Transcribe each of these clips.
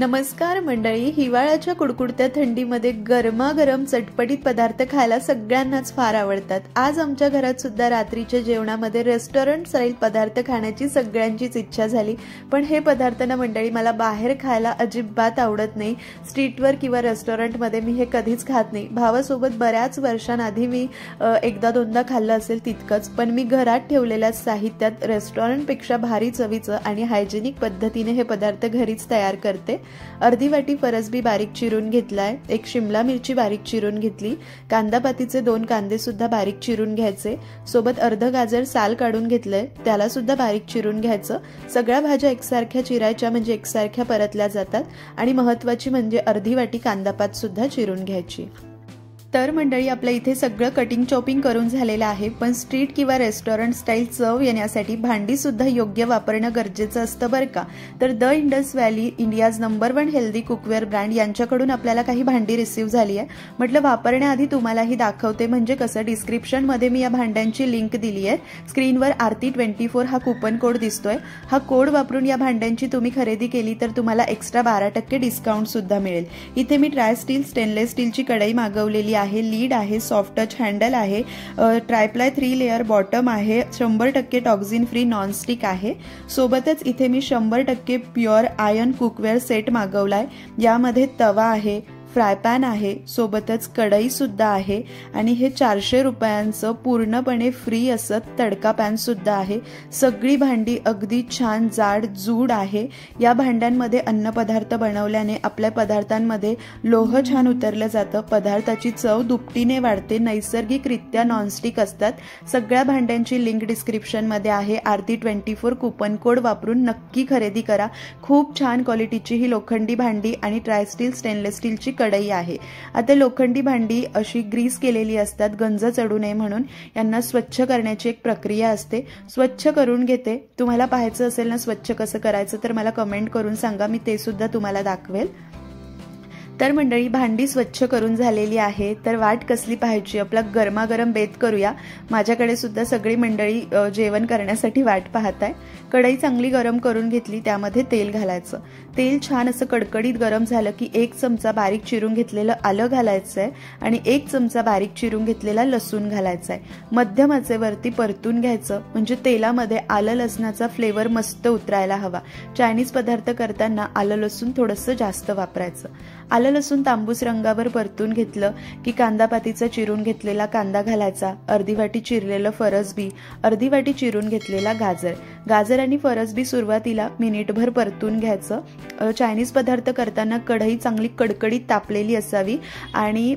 नमस्कार मंडळी, हिवाळ्याच्या कुडकुडत्या थंडीमध्ये गरमागरम चटपटीत पदार्थ खायला सगळ्यांनाच फार आवडतात। आज आमच्या घरात सुद्धा रात्रीच्या जेवणामध्ये रेस्टॉरंट स्टाईल पदार्थ खाण्याची सगळ्यांचीच इच्छा झाली। पण हे पदार्थ ना मंडळी मला बाहेर खायला अजिबात आवडत नाही। स्ट्रीटवर किंवा रेस्टॉरंटमध्ये मी हे कधीच खात नाही। भावासोबत बऱ्याच वर्षांआधी मी एकदा दोनदा खाल्लं असेल तितकंच, पण मी घरात ठेवलेल्या साहित्यात रेस्टॉरंटपेक्षा भारी चवीचं आणि हायजेनिक पद्धतीने हे पदार्थ घरीच तयार करते। अर्धी वाटी फरसबी बारीक चिरून घेतलाय, एक शिमला मिरची बारीक चिरून घेतली, कांदा पातीचे 2 कांदे सुद्धा बारीक चिरून घ्यायचे, सोबत अर्ध गाजर साल काढून घेतलंय, त्याला सुद्धा बारीक चिरून घ्यायचं। सगळ्या भाज्या एकसारख्या चिरायच्या म्हणजे एकसारख्या परतल्या जातात आणि महत्त्वाची म्हणजे अर्धी वाटी कांदा पात सुद्धा चिरून घ्यायची। तर मंडळी आपल्या इथे सगळं कटिंग चॉपिंग करून झालेलं आहे, पण स्ट्रीट किंवा रेस्टॉरंट स्टाईल चव येण्यासाठी भांडी सुद्धा योग्य वापरणं गरजेचं असतं बरं का। तर the Indus valley India's number 1 healthy cookware brand यांच्याकडून आपल्याला काही भांडी रिसीव झाली आहे। म्हटलं वापरण्याआधी तुम्हालाही दाखवते, म्हणजे कसं डिस्क्रिप्शन मध्ये मी या भांड्यांची लिंक दिली आहे। स्क्रीनवर आरती 24 हा कूपन कोड दिसतोय। हा कोड वापरून या भांड्यांची तुम्ही खरेदी केली तर तुम्हाला एक्स्ट्रा 12% डिस्काउंट सुद्धा मिळेल। इथे मी ट्राय स्टील स्टेनलेस स्टीलची कढई मागवलेली आहे, लीड आहे, सॉफ्ट टच हँडल आहे, ट्रायप्लाय 3 लेयर बॉटम आहे, 100% टॉक्सिन फ्री नॉनस्टिक आहे। सोबतच इथे मी 100% प्युअर आयर्न कुकवेअर सेट मागवलाय। यामध्ये तवा आहे, फ्राय पॅन आहे, सोबतच कढई सुद्धा आहे आणि हे 400 रुपयांचं पूर्णपणे फ्री असं तडका पॅन सुद्धा आहे। सगळी भांडी अगदी छान जाड जूड आहे। या भांड्यांमध्ये अन्नपदार्थ बनवल्याने आपल्या पदार्थांमध्ये लोह छान उतरलं जातं, पदार्थाची चव दुपटीने वाढते, नैसर्गिकरित्या नॉनस्टिक असतात। सगळ्या भांड्यांची लिंक डिस्क्रिप्शनमध्ये आहे। आरती 24 कूपन कोड वापरून नक्की खरेदी करा। खूप छान क्वालिटीची ही लोखंडी भांडी आणि ट्रायस्टील स्टेनलेस स्टीलची कढई आहे। आता लोखंडी भांडी अशी ग्रीस केलेली असतात गंज चढू नये म्हणून, यांना स्वच्छ करण्याची एक प्रक्रिया असते। स्वच्छ करून घेते। तुम्हाला पाहायचं असेल ना स्वच्छ कसं करायचं तर मला कमेंट करून सांगा, मी ते सुद्धा तुम्हाला दाखवेल। तर मंडळी भांडी स्वच्छ करून झालेली आहे, तर वाट कसली पाहायची, आपला गरमागरम बेत करूया। माझ्याकडे सुद्धा सगळी मंडळी जेवण करण्यासाठी वाट पाहताय। कढई चांगली गरम करून घेतली, त्यामध्ये तेल घालायचं। तेल छान असं कडकडीत गरम झालं की 1 चमचा बारीक चिरून घेतलेलं आलं घालायचंय आणि 1 चमचा बारीक चिरून घेतलेला लसूण घालायचा आहे। मध्यम आचेवरती परतून घ्यायचं, म्हणजे तेलामध्ये आलं लसणाचा फ्लेवर मस्त उतरायला हवा। चायनीज पदार्थ करताना आलं लसूण थोडंसं जास्त वापरायचं। आलं लसूण तांबूस रंगावर परतून घेतलं की कांदा पातीचा चिरून घेतलेला कांदा घालायचा, अर्धी वाटी चिरलेलं फरसबी, अर्धी वाटी चिरून घेतलेला गाजर आणि फरसबी सुरुवातीला मिनिटभर परतून घ्यायचं। चायनीज पदार्थ करताना कढई चांगली कडकडीत तापलेली असावी आणि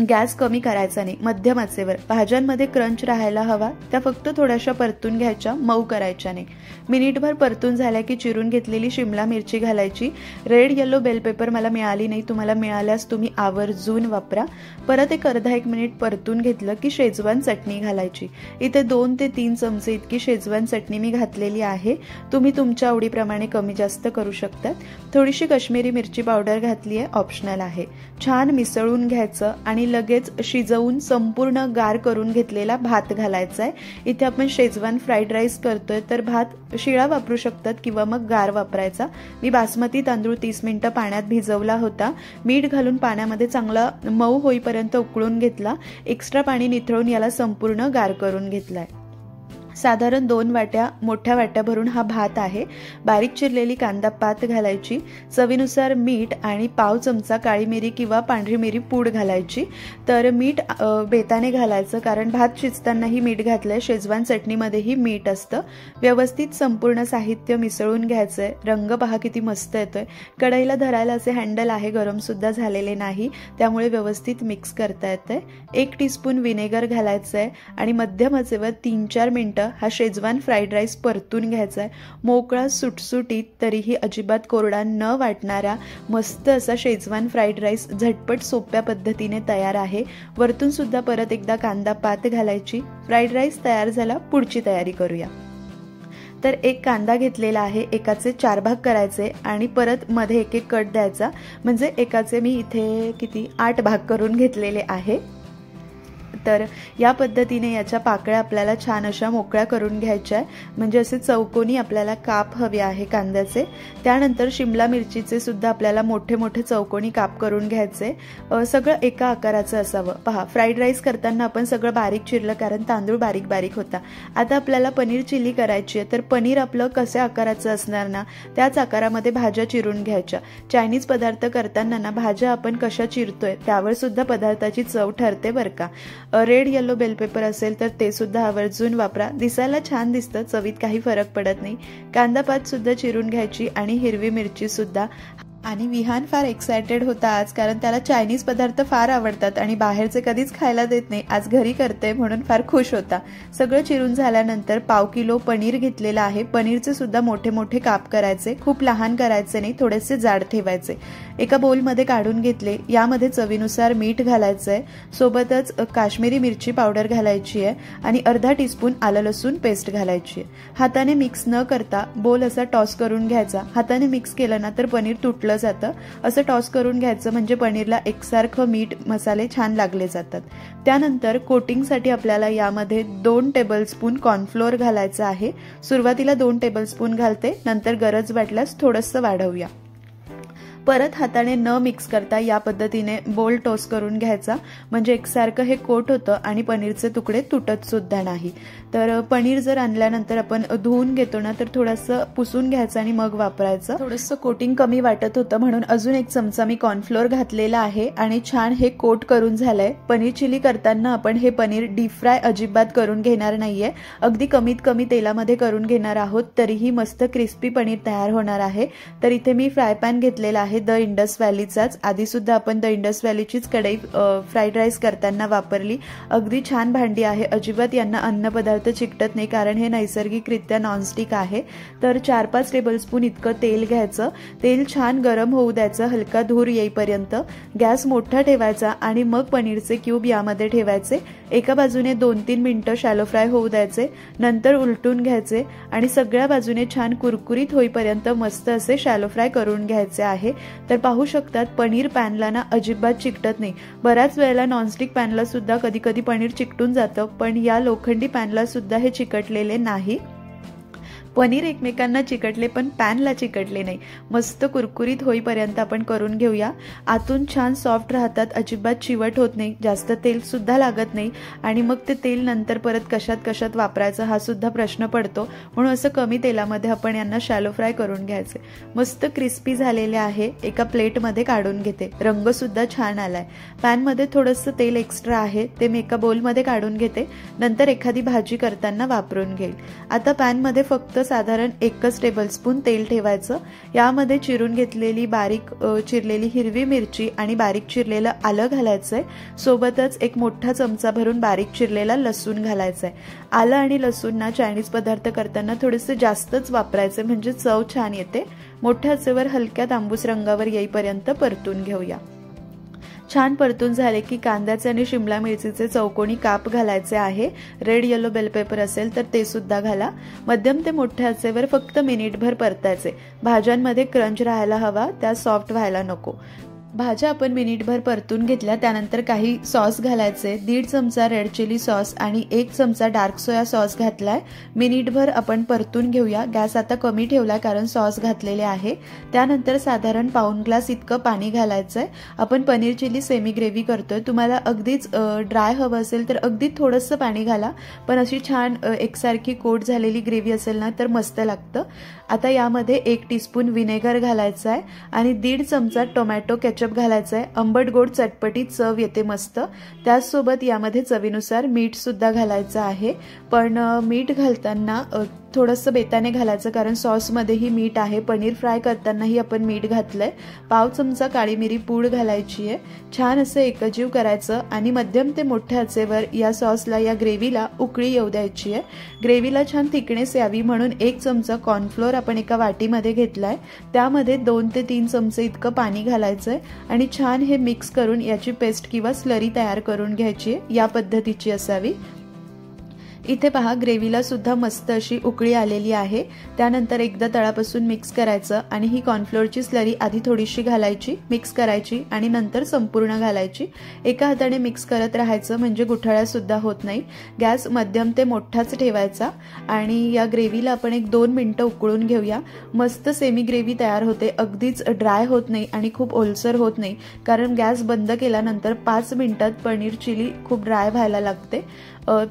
गॅस कमी करायचा नाही, मध्यम आचेवर। भाज्यांमध्ये क्रंच राहायला हवा, त्या फक्त थोड्याशा परतून घ्यायच्या, मऊ करायच्या नाही। मिनिटभर परतून झाल्या की चिरून घेतलेली शिमला मिरची घालायची। रेड येलो बेल पेपर मला मिळाली नाही, तुम्हाला मिळाल्यास तुम्ही आवर्जून वापरा। परत एक अर्धा 1 मिनिट परतून घेतलं की शेजवान चटणी घालायची। इथे 2 ते 3 चमचे इतकी शेजवान चटणी मी घातलेली आहे, तुम्ही तुमच्या आवडीप्रमाणे कमी जास्त करू शकतात। थोडीशी काश्मीरी मिरची पावडर घातली आहे, ऑप्शनल आहे। छान मिसळून घ्यायचं आणि लगेच शिजवून संपूर्ण गार करून घेतलेला भात घालायचा आहे। इथे आपण शेजवान फ्राईड राईस करतोय तर भात शिळा वापरू शकतात किंवा मग गार वापरायचा। मी बासमती तांदूळ 30 मिनिटं पाण्यात भिजवला होता, मीठ घालून पाण्यामध्ये चांगला मऊ होईपर्यंत उकळून घेतला, एक्स्ट्रा पाणी निथळून याला संपूर्ण गार करून घेतलाय। साधारण 2 वाट्या मोठ्या वाट्या भरून हा भात आहे। बारीक चिरलेली कांदा पात घालायची, चवीनुसार मीठ आणि पाव चमचा काळी मिरी किंवा पांढरी मिरी पूड घालायची। तर मीठ बेताने घालायचं, कारण भात शिजतानाही मीठ घातलंय, शेजवान चटणीमध्येही मीठ असतं। व्यवस्थित संपूर्ण साहित्य मिसळून घ्यायचंय। रंग पहा किती मस्त येतोय। कढईला धरायला असे हँडल आहे, गरम सुद्धा झालेले नाही, त्यामुळे व्यवस्थित मिक्स करता येतंय। 1 टीस्पून विनेगर घालायचंय आणि मध्यम आचेवर 3-4 मिनिटं हा शेजवान फ्राईड राईस परतून घ्यायचा आहे। मोकळा सुटसुटीत तरीही अजिबात कोरडा न वाटणारा मस्त असा शेजवान फ्राईड राईस झटपट सोप्या पद्धतीने तयार आहे। वरतून सुद्धा परत एकदा कांदा पात घालायची। फ्राईड राईस तयार झाला, पुढची तयारी करूया। तर एक कांदा घेतलेला आहे, एकाचे 4 भाग करायचे आणि परत मध्ये एक कट द्यायचा, म्हणजे एकाचे मी इथे किती 8 भाग करून घेतलेले आहे। तर या पद्धतीने याच्या पाकळ्या आपल्याला छान अशा मोकळ्या करून घ्यायच्या आहे, म्हणजे असे चौकोनी आपल्याला काप हवे आहे कांद्याचे। त्यानंतर शिमला मिरचीचे सुद्धा आपल्याला मोठे मोठे चौकोनी काप करून घ्यायचे, सगळं एका आकाराचं असावं। पहा, फ्राईड राईस करताना आपण सगळं बारीक चिरलं कारण तांदूळ बारीक बारीक होता। आता आपल्याला पनीर चिली करायची आहे, तर पनीर आपलं कशा आकाराचं असणार ना त्याच आकारामध्ये भाज्या चिरून घ्यायच्या। चायनीज पदार्थ करताना ना भाज्या आपण कशा चिरतोय त्यावर सुद्धा पदार्थाची चव ठरते बरं का। रेड येलो बेल पेपर असेल तर ते सुद्धा आवर्जून वापरा, दिसायला छान दिसतं, चवीत काही फरक पडत नाही। कांदा पात सुद्धा चिरून घ्यायची आणि हिरवी मिरची सुद्धा। आणि विहान फार एक्सायटेड होता आज, कारण त्याला चायनीज पदार्थ फार आवडतात आणि बाहेरचे कधीच खायला देत नाही, आज घरी करते म्हणून फार खुश होता। सगळं चिरून झाल्यानंतर पाव किलो पनीर घेतलेला आहे। पनीरचे सुद्धा मोठे मोठे काप करायचे, खूप लहान करायचे नाही, थोडेसे जाड ठेवायचे। एका बोलमध्ये काढून घेतले, यामध्ये चवीनुसार मीठ घालायचंय, सोबतच काश्मीरी मिरची पावडर घालायची आहे आणि अर्धा टीस्पून आलं लसूण पेस्ट घालायची आहे। हाताने मिक्स न करता बोल असा टॉस करून घ्यायचा। हाताने मिक्स केलं ना तर पनीर तुटलं जातं, असं टॉस करून घ्यायचं म्हणजे पनीरला एकसारखं मीठ मसाले छान लागले जातात। त्यानंतर कोटिंगसाठी आपल्याला यामध्ये 2 टेबलस्पून कॉर्नफ्लोअर घालायचं आहे। सुरुवातीला 2 टेबलस्पून घालते, नंतर गरज वाटल्यास थोडंसं वाढवूया। परत हाताने न मिक्स करता या पद्धतीने बोल टॉस करून घ्यायचा, म्हणजे एकसारखं हे कोट होतं आणि पनीरचे तुकडे तुटत सुद्धा नाही। तर पनीर जर आणल्यानंतर आपण धुवून घेतो ना तर थोडंसं पुसून घ्यायचं आणि मग वापरायचं। थोडंसं कोटिंग कमी वाटत होतं म्हणून अजून 1 चमचा मी कॉर्नफ्लोअर घातलेला आहे आणि छान हे कोट करून झालंय। पनीर चिली करताना आपण हे पनीर डीप फ्राय अजिबात करून घेणार नाहीये, अगदी कमीत कमी तेलामध्ये करून घेणार आहोत, तरीही मस्त क्रिस्पी पनीर तयार होणार आहे। तर इथे मी फ्राय पॅन घेतलेला आहे द इंडस व्हॅलीचाच, आधी सुद्धा आपण द इंडस व्हॅलीचीच कढई फ्राईड राईस करताना वापरली, अगदी छान भांडी आहे, अजिबात यांना अन्नपदार्थ चिकटत नाही कारण हे नैसर्गिकरित्या नॉनस्टिक आहे। तर 4-5 टेबलस्पून इतकं तेल घ्यायचं, तेल छान गरम होऊ द्यायचं, हलका धूर येईपर्यंत। गॅस मोठा ठेवायचा आणि मग पनीरचे क्यूब यामध्ये ठेवायचे, एका बाजूने 2-3 मिनिटं शॅलो फ्राय होऊ द्यायचे, नंतर उलटून घ्यायचे आणि सगळ्या बाजूने छान कुरकुरीत होईपर्यंत मस्त असे शॅलो फ्राय करून घ्यायचे आहे। तर पाहू शकतात पनीर पॅनला ना अजिबात चिकटत नाही, बऱ्याच वेळेला नॉनस्टिक पॅनला सुद्धा कधी कधी पनीर चिकटून जातं, पण या लोखंडी पॅनला सुद्धा हे चिकटलेले नाही। पनीर एकमेकांना चिकटले पण पॅनला चिकटले नाही, मस्त कुरकुरीत होईपर्यंत आपण करून घेऊया। आतून छान सॉफ्ट राहतात, अजिबात चिवट होत नाही, जास्त तेल सुद्धा लागत नाही आणि मग ते तेल नंतर परत कशात वापरायचं हा सुद्धा प्रश्न पडतो, म्हणून असं कमी तेलामध्ये आपण यांना शॅलो फ्राय करून घ्यायचे। मस्त क्रिस्पी झालेले आहे, एका प्लेटमध्ये काढून घेते, रंग सुद्धा छान आलाय। पॅनमध्ये थोडंसं तेल एक्स्ट्रा आहे, ते मी एका बोलमध्ये काढून घेते, नंतर एखादी भाजी करताना वापरून घेईल। आता पॅनमध्ये फक्त साधारण 1 टेबलस्पून तेल ठेवायचं, यामध्ये चिरून घेतलेली बारीक चिरलेली हिरवी मिरची आणि बारीक चिरलेलं आलं घालायचंय, सोबतच 1 मोठा चमचा भरून बारीक चिरलेला लसूण घालायचंय। आलं आणि लसूण ना चायनीज पदार्थ करताना थोडेसे जास्तच वापरायचे म्हणजे चव छान येते। मोठ्या आचेवर हलक्या तांबूस रंगावर येईपर्यंत परतून घेऊया। छान परतून झाले की कांद्याचे आणि शिमला मिरचीचे चौकोनी काप घालायचे आहे। रेड येलो बेल पेपर असेल तर ते सुद्धा घाला। मध्यम ते मोठ्या आचेवर फक्त मिनिटभर परतायचे, भाज्यांमध्ये क्रंच राहायला हवा, त्या सॉफ्ट व्हायला नको। भाज्या आपण मिनिटभर परतून घेतल्या, त्यानंतर काही सॉस घालायचे, 1.5 चमचा रेड चिली सॉस आणि 1 चमचा डार्क सोया सॉस घातलाय। मिनिटभर आपण परतून घेऊया, गॅस आता कमी ठेवला कारण सॉस घातलेले आहे। त्यानंतर साधारण पाऊण ग्लास इतकं पाणी घालायचंय। आपण पनीर चिली सेमी ग्रेव्ही करतोय, तुम्हाला अगदीच ड्राय हवं असेल तर अगदी थोडंसं पाणी घाला, पण अशी छान एकसारखी कोट झालेली ग्रेव्ही असेल ना तर मस्त लागतं। आता यामध्ये 1 टीस्पून व्हिनेगर घालायचा आहे आणि 1.5 चमचा टोमॅटो केचप घालायचा आहे, आंबट गोड चटपटीत चव येते मस्त। त्याचसोबत यामध्ये चवीनुसार मीठ सुद्धा घालायचं आहे, पण मीठ घालताना थोडंसं बेताने घालायचं कारण सॉसमध्येही मीठ आहे, पनीर फ्राय करतानाही आपण मीठ घातलंय। पाव चमचा काळी मिरी पूड घालायची आहे, छान असं एकजीव करायचं आणि मध्यम ते मोठ्या आचेवर या सॉसला या ग्रेव्हीला उकळी येऊ द्यायची आहे। ग्रेव्हीला छान थिकनेस यावी म्हणून 1 चमचा कॉर्नफ्लोअर आपण एका वाटीमध्ये घेतलाय, त्यामध्ये 2 ते 3 चमचे इतकं पाणी घालायचंय आणि छान हे मिक्स करून याची पेस्ट किंवा स्लरी तयार करून घ्यायची आहे, या पद्धतीची असावी। इथे पहा ग्रेव्हीला सुद्धा मस्त अशी उकळी आलेली आहे। त्यानंतर एकदा तळापासून मिक्स करायचं आणि ही कॉर्नफ्लोअरची स्लरी आधी थोडीशी घालायची, मिक्स करायची आणि नंतर संपूर्ण घालायची। एका हाताने मिक्स करत राहायचं म्हणजे गुठळ्या सुद्धा होत नाही। गॅस मध्यम ते मोठाच ठेवायचा आणि या ग्रेव्हीला आपण 1-2 मिनिटं उकळून घेऊया। मस्त सेमी ग्रेव्ही तयार होते, अगदीच ड्राय होत नाही आणि खूप ओलसर होत नाही, कारण गॅस बंद केल्यानंतर 5 मिनिटात पनीर चिली खूप ड्राय व्हायला लागते।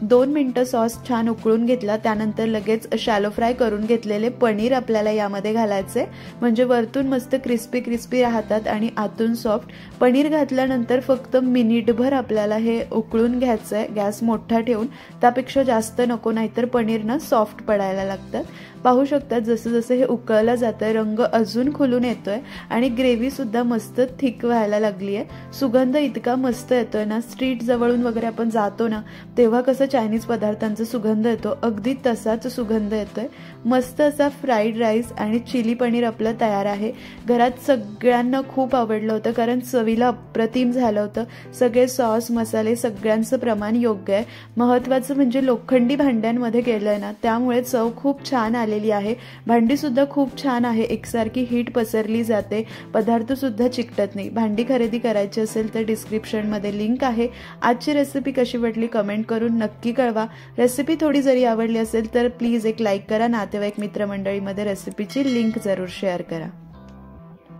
2 मिनिटं सॉस छान उकळून घेतला, त्यानंतर लगेच शॅलो फ्राय करून घेतलेले पनीर आपल्याला यामध्ये घालायचे, म्हणजे वरतून मस्त क्रिस्पी क्रिस्पी राहतात आणि आतून सॉफ्ट। पनीर घातल्यानंतर फक्त मिनिटभर आपल्याला हे उकळून घ्यायचं आहे, गॅस मोठा ठेवून, त्यापेक्षा जास्त नको, नाहीतर पनीर ना सॉफ्ट पडायला लागतात। पाहू शकता जसं जसं हे उकळलं जातं रंग अजून खुलून येतोय आणि ग्रेव्ही सुद्धा मस्त थिक व्हायला लागली आहे। सुगंध इतका मस्त येतोय ना, स्ट्रीट जवळून वगैरे आपण जातो ना तेव्हा कसं चायनीज पदार्थांचा सुगंध येतो, अगदी तसाच सुगंध येतोय। मस्त असा फ्राईड राईस आणि चिली पनीर आपलं तयार आहे। घरात सगळ्यांना खूप आवडलं होतं, कारण चवीला अप्रतिम झालं होतं। सगळे सॉस मसाले सगळ्यांचं प्रमाण योग्य आहे। महत्त्वाचं म्हणजे लोखंडी भांड्यांमध्ये केलंय ना, त्यामुळे चव खूप छान आलेली आहे। भांडी सुद्धा खूप छान आहे, एकसारखी हीट पसरली जाते, पदार्थ सुद्धा चिकटत नाही। भांडी खरेदी करायची असेल तर डिस्क्रिप्शन मध्ये लिंक आहे। आजची रेसिपी कशी वाटली कमेंट करून नक्की कळवा। रेसिपी थोडी जरी आवडली असेल तर प्लीज एक लाईक करा, नातेवाईक मित्रमंडळीमध्ये रेसिपीची लिंक जरूर शेअर करा।